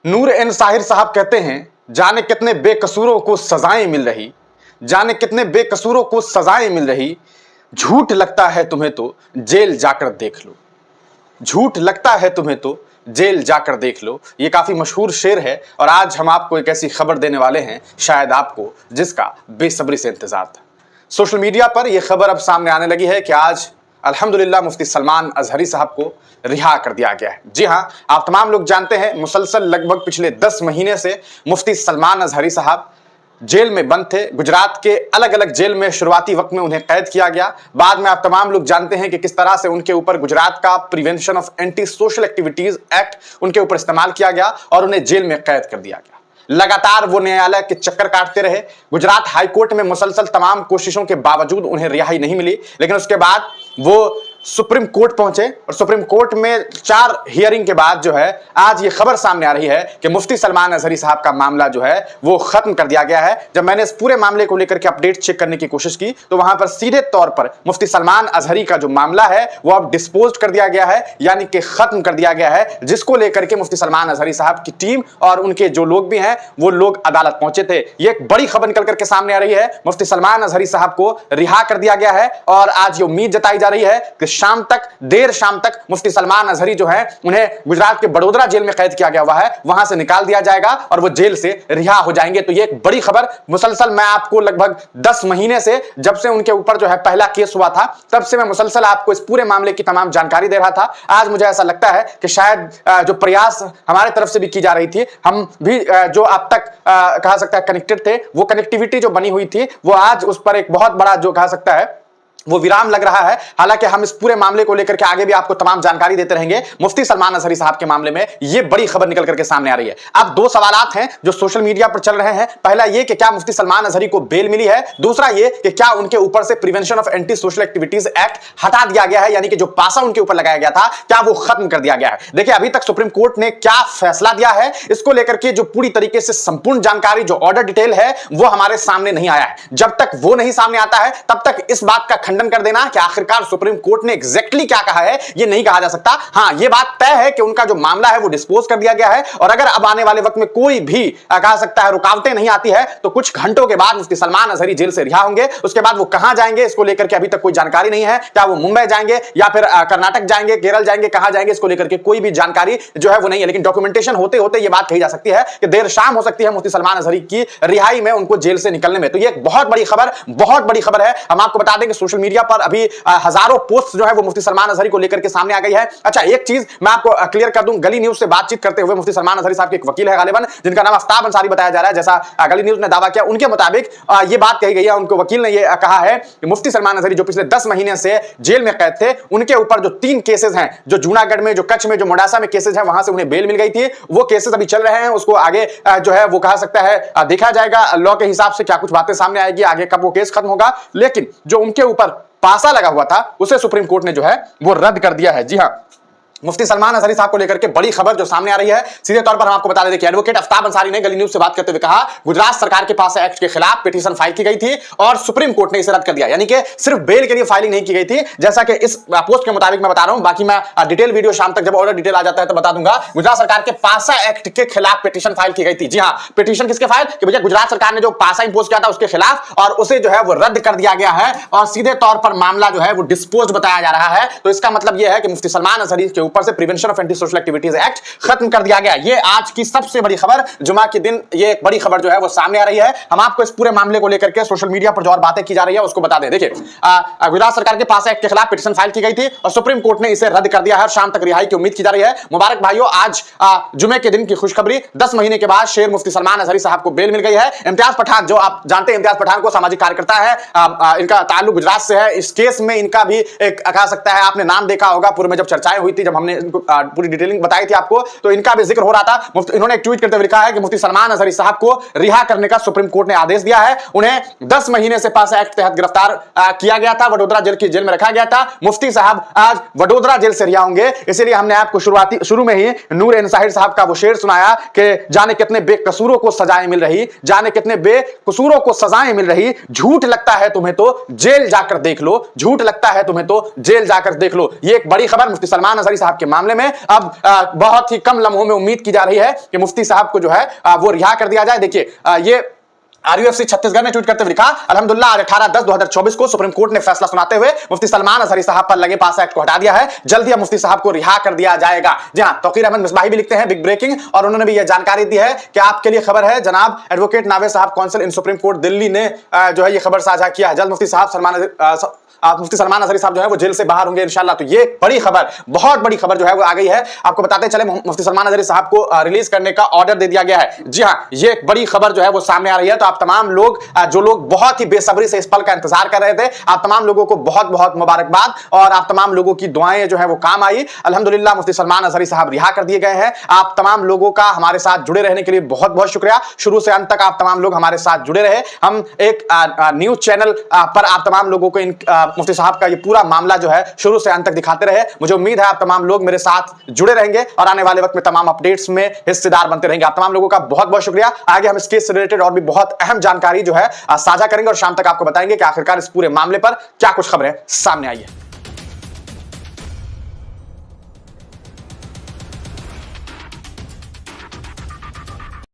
नूर N Sahir साहब कहते हैं, जाने कितने बेकसूरों को सजाएं मिल रही, जाने कितने बेकसूरों को सजाएं मिल रही। झूठ लगता है तुम्हें तो जेल जाकर देख लो, झूठ लगता है तुम्हें तो जेल जाकर देख लो। ये काफी मशहूर शेर है और आज हम आपको एक ऐसी खबर देने वाले हैं, शायद आपको जिसका बेसब्री से इंतजार था। सोशल मीडिया पर यह खबर अब सामने आने लगी है कि आज अल्हम्दुलिल्लाह मुफ्ती सलमान अजहरी साहब को रिहा कर दिया गया है। जी हां, आप तमाम लोग जानते हैं मुसलसल लगभग पिछले 10 महीने से मुफ्ती सलमान अजहरी साहब जेल में बंद थे। गुजरात के अलग अलग जेल में शुरुआती वक्त में उन्हें कैद किया गया। बाद में आप तमाम लोग जानते हैं कि किस तरह से उनके ऊपर गुजरात का prevention of anti social activities act उनके ऊपर इस्तेमाल किया गया और उन्हें जेल में कैद कर दिया गया। लगातार वो न्यायालय के चक्कर काटते रहे। गुजरात हाईकोर्ट में मुसलसल तमाम कोशिशों के बावजूद उन्हें रिहाई नहीं मिली, लेकिन उसके बाद वो सुप्रीम कोर्ट पहुंचे और सुप्रीम कोर्ट में 4 हियरिंग के बाद जो है आज ये खबर सामने आ रही है कि मुफ्ती सलमान अजहरी साहब का मामला जो है वो खत्म कर दिया गया है। जब मैंने इस पूरे मामले को लेकर के अपडेट चेक करने की कोशिश की तो वहां पर सीधे तौर पर मुफ्ती सलमान अजहरी का जो मामला है वो अब डिस्पोज कर दिया गया है, यानी कि खत्म कर दिया गया है, जिसको लेकर के मुफ्ती सलमान अजहरी साहब की टीम और उनके जो लोग भी हैं वो लोग अदालत पहुंचे थे। ये एक बड़ी खबर निकल करके सामने आ रही है, मुफ्ती सलमान अजहरी साहब को रिहा कर दिया गया है और आज ये उम्मीद जताई जा रही है कि शाम तक, देर शाम तक मुफ्ती सलमान अजहरी जो है उन्हें गुजरात के बड़ोदरा जेल में कैद किया गया हुआ है, वहां से निकाल दिया जाएगा और वो जेल से रिहा हो जाएंगे। तो ये एक बड़ी खबर, मुसलसल मैं आपको लगभग 10 महीने से, जब से उनके ऊपर जो है पहला केस हुआ था, तब से मैं मुसलसल आपको इस पूरे मामले की तमाम जानकारी दे रहा था। आज मुझे ऐसा लगता है कि शायद जो प्रयास हमारे तरफ से भी की जा रही थी, हम भी जो अब तक कहा सकता है कनेक्टेड थे, वो कनेक्टिविटी जो बनी हुई थी वो आज उस पर एक बहुत बड़ा जो कहा सकता है वो विराम लग रहा है। हालांकि हम इस पूरे मामले को लेकर के आगे भी आपको तमाम जानकारी देते रहेंगे। मुफ्ती सलमान अजहरी साहब के मामले में यह बड़ी खबर निकल करके सामने आ रही है। अब 2 सवालात हैं जो सोशल मीडिया पर चल रहे हैं। पहला यह कि क्या मुफ्ती सलमान अजहरी को बेल मिली है, दूसरा यह कि क्या उनके ऊपर से prevention of anti social activities act हटा दिया गया है, यानी कि जो पासा उनके ऊपर लगाया गया था क्या वो खत्म कर दिया गया है। देखिए, अभी तक सुप्रीम कोर्ट ने क्या फैसला दिया है इसको लेकर के जो पूरी तरीके से संपूर्ण जानकारी, जो ऑर्डर डिटेल है, वो हमारे सामने नहीं आया है। जब तक वो नहीं सामने आता है तब तक इस बात का खंडन कर देना कि आखिरकार सुप्रीम कोर्ट ने एग्जैक्टली क्या कहा है ये नहीं कहा जा सकता। हां, ये बात तय है कि उनका जो मामला है वो डिस्पोज कर दिया गया है और अगर अब आने वाले वक्त में कोई भी कहा सकता है रुकावटें नहीं आती है तो कुछ घंटों के बाद मुफ्ती सलमान अजहरी जेल से रिहा होंगे। उसके बाद वो कहां जाएंगे इसको लेकर के अभी तक कोई जानकारी नहीं है। क्या वो मुंबई जाएंगे या फिर कर्नाटक जाएंगे, केरल जाएंगे, कहां जाएंगे इसको लेकर के कोई भी जानकारी जो है वो नहीं है। लेकिन डॉक्यूमेंटेशन होते होते ये बात कही जा सकती है कि देर शाम हो सकती है मुफ्ती सलमान अजहरी की रिहाई में, उनको जेल से निकलने में। तो ये एक बहुत बड़ी खबर, बहुत बड़ी खबर है। हम आपको बता दें कि सोशल मीडिया पर अभी हजारों पोस्ट जो है वो मुफ्ती सलमान अजहरी को लेकर के सामने आ गई है। अच्छा, एक चीज मैं आपको क्लियर कर दूं, गली न्यूज से बातचीत करते हुए मुफ्ती सलमान अजहरी साहब के एक वकील है गालिबन, जिनका नाम आफ्ताब अंसारी बताया जा रहा है, जैसा गली न्यूज ने दावा किया, उनके मुताबिक ये बात कही गई है, उनके वकील ने यह कहा है कि मुफ्ती सलमान अजहरी जो पिछले 10 महीने से जेल में कैद थे, उनके ऊपर जो 3 केसेस हैं, जो जूनागढ़ में, जो कच्छ में, जो मोडासा में केसेस हैं, वहां से उन्हें बेल मिल गई थी। वो केसेस अभी चल रहे हैं, उसको आगे जो है वो कहा सकता है देखा जाएगा लॉ के हिसाब से क्या कुछ बातें सामने आएगी, आगे कब वो केस खत्म होगा। लेकिन जो उनके ऊपर पासा लगा हुआ था उसे सुप्रीम कोर्ट ने जो है वो रद्द कर दिया है। जी हां, मुफ्ती सलमान अजहरी साहब को लेकर के बड़ी खबर जो सामने आ रही है, सीधे तौर पर हम आपको बता दें कि एडवोकेट आफ्ताब अंसारी ने गली न्यूज से बात करते हुए कहा, गुजरात सरकार के पास एक्ट के खिलाफ पिटीशन फाइल की गई थी और सुप्रीम कोर्ट ने इसे रद्द कर दिया, यानी कि सिर्फ बेल के लिए फाइलिंग नहीं की गई थी, जैसा कि इस पोस्ट के मुताबिक मैं बता रहा हूं। बाकी मैं डिटेल वीडियो शाम तक जब ऑर्डर डिटेल आ जाता है तो बता दूंगा। गुजरात सरकार के पासा एक्ट के खिलाफ पिटीशन फाइल की गई थी। जी हां, पिटीशन किसके फाइल कि भैया गुजरात सरकार ने जो पासा इंपोज किया था उसके खिलाफ, और उसे जो है वो रद्द कर दिया गया है और सीधे तौर पर मामला जो है वो डिस्पोज बताया जा रहा है। तो इसका मतलब यह है कि मुफ्ती सलमान अजहरी के ऊपर से prevention of social activities act खत्म कर दिया गया। ये आज की सबसे बड़ी खबर, जुमा के दिन ये एक बड़ी खबर जो है वो सामने आ रही है। हम आपको इस पूरे मामले को लेकर के सोशल मीडिया पर जो और बातें की जा रही है उसको बता दें। देखिए, गुजरात सरकार के पास एक्ट के खिलाफ पिटीशन फाइल की गई थी और सुप्रीम कोर्ट ने इसे रद्द कर दिया है और शाम तक रिहाई की उम्मीद की जा रही है। मुबारक भाइयों, आज जुमे के दिन की खुशखबरी, 10 महीने के बाद शेर मुफ्ती सलमान अजहरी साहब को बेल मिल गई है। इम्तियाज पठान, जो आप जानते हैं, इम्तियाज पठान को सामाजिक कार्यकर्ता है, इनका ताल्लुक गुजरात से है। इस केस में इनका भी एक कहा सकता है, आपने नाम देखा होगा पूर्व में जब चर्चाएं हुई थी, जब हमने इनको पूरी डिटेलिंग बताई थी आपको, तो इनका भी जिक्र हो रहा था। इन्होंने एक ट्वीट करते हुए लिखा है कि मुफ्ती सलमान अजहरी साहब को रिहा करने का सुप्रीम कोर्ट ने आदेश दिया है। उन्हें 10 महीने से पासा एक्ट तहत गिरफ्तार किया गया था, वडोदरा जेल में रखा गया था। मुफ्ती साहब आज वडोदरा जेल से रिहा होंगे, इसलिए हमने आपको शुरू में ही नूर एन साहिर साहब का वो शेर सुनाया कि जाने कितने बेकसूरों को सजाएं मिल रही, जाने कितने बेकसूरों को सजाएं मिल रही। झूठ लगता है तुम्हें तो जेल जाकर देख लो, झूठ लगता है तुम्हें तो जेल जाकर देख लो। ये एक बड़ी खबर मुफ्ती सलमान अजहरी साहब साहब के मामले में अब बहुत ही कम लम्हों में उम्मीद की जा रही है कि मुफ्ती साहब को जो है वो रिहा कर दिया जाए। देखिए ये आरयूएफसी छत्तीसगढ़ ने ट्वीट करते हुए लिखा, अल्हम्दुलिल्लाह आज 18/10/2024 को सुप्रीम कोर्ट ने फैसला सुनाते हुए मुफ्ती सलमान अजहरी साहब पर लगे पासा एक्ट को हटा दिया है। जल्द ही मुफ्ती साहब को रिहा कर दिया जाएगा। जी हां, तौकीर अहमद मिसबाही भी लिखते हैं बिग ब्रेकिंग, और उन्होंने भी यह जानकारी दी है कि आपके लिए खबर है, जनाब एडवोकेट नावे साहब काउंसिल इन सुप्रीम कोर्ट दिल्ली ने जो है ये खबर साझा किया है। जल्द मुफ्ती सलमान अजहरी साहब जो है वो जेल से बाहर होंगे इंशाल्लाह। तो ये बड़ी खबर, बहुत बड़ी खबर जो है वो आ गई है। आपको बताते चले मुफ्ती सलमान अजहरी साहब को रिलीज करने का ऑर्डर दे दिया गया है। जी हां, ये एक बड़ी खबर जो है वो सामने आ रही है। तो आप तमाम लोग जो लोग बहुत ही बेसब्री से इस पल का इंतजार कर रहे थे, आप तमाम लोगों को बहुत बहुत मुबारकबाद, और आप तमाम लोगों की दुआएं जो है वो काम आई। अल्हम्दुलिल्लाह मुफ्ती सलमान अजहरी साहब रिहा कर दिए गए हैं। आप तमाम लोगों का हमारे साथ जुड़े रहने के लिए बहुत बहुत शुक्रिया। शुरू से अंत तक आप तमाम लोग हमारे साथ जुड़े रहे। हम एक न्यूज चैनल पर आप तमाम लोगों को मुफ्ती साहब का ये पूरा मामला जो है शुरू से अंत तक दिखाते रहे। मुझे उम्मीद है आप तमाम लोग मेरे साथ जुड़े रहेंगे और आने वाले वक्त में तमाम अपडेट्स में हिस्सेदार बनते रहेंगे। आप तमाम लोगों का बहुत बहुत शुक्रिया। आगे हम इस केस से रिलेटेड और भी बहुत अहम जानकारी जो है साझा करेंगे और शाम तक आपको बताएंगे कि आखिरकार इस पूरे मामले पर क्या कुछ खबरें सामने आई है।